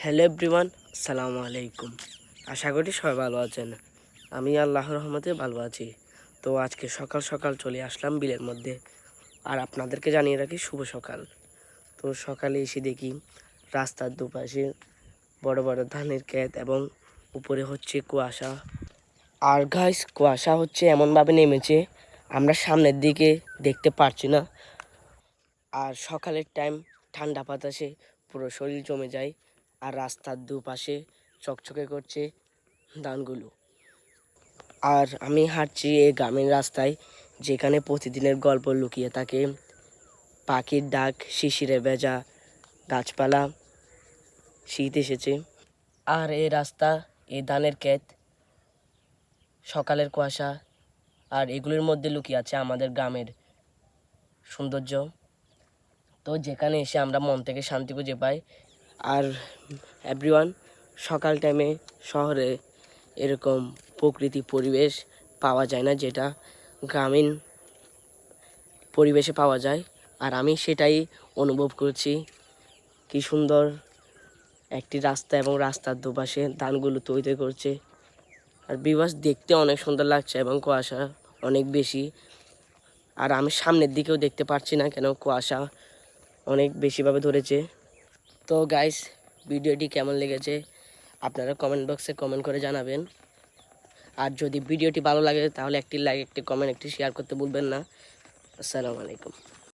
Hello everyone, আসসালামু আলাইকুম। আশা করি সবাই ভালো আছেন। আমি আল্লাহর রহমতে ভালো আছি। তো আজকে সকাল সকাল চলে আসলাম বিলের মধ্যে, আর আপনাদেরকে জানিয়ে রাখি শুভ সকাল। তো সকালে এসে দেখি রাস্তার দুপাশে বড় বড় ধানের ক্ষেত এবং উপরে হচ্ছে কুয়াশা। আর গাইস, কুয়াশা হচ্ছে এমনভাবে নেমেছে আমরা সামনের দিকে দেখতে পারছি না। আর সকালের টাইম ঠান্ডা বাতাসে পুরো শরীর জমে যায়, আর রাস্তার দুপাশে চকচকে করছে ধানগুলো। আর আমি হাঁটছি এই গ্রামের রাস্তায়, যেখানে প্রতিদিনের গল্প লুকিয়ে থাকে। পাখির ডাক, শিশিরে ভেজা গাছপালা, শীত এসেছে। আর এই রাস্তা, এই ধানের ক্ষেত, সকালের কুয়াশা, আর এগুলোর মধ্যে লুকিয়ে আছে আমাদের গ্রামের সৌন্দর্য। তো যেখানে এসে আমরা মন থেকে শান্তি খুঁজে পাই। আর এভরিওয়ান, সকাল টাইমে শহরে এরকম প্রকৃতি পরিবেশ পাওয়া যায় না, যেটা গ্রামীণ পরিবেশে পাওয়া যায়। আর আমি সেটাই অনুভব করছি। কি সুন্দর একটি রাস্তা, এবং রাস্তার দুপাশে ধানগুলো তৈরি করছে। আর বিবাস দেখতে অনেক সুন্দর লাগছে, এবং কুয়াশা অনেক বেশি। আর আমি সামনের দিকেও দেখতে পাচ্ছি না, কেন কুয়াশা অনেক বেশিভাবে ধরেছে। তো গাইস, ভিডিওটি কেমন লেগেছে আপনারা কমেন্ট বক্সে কমেন্ট করে জানাবেন। আর যদি ভিডিওটি ভালো লাগে তাহলে একটি লাইক, একটি কমেন্ট, একটি শেয়ার করতে ভুলবেন না। আসসালামু আলাইকুম।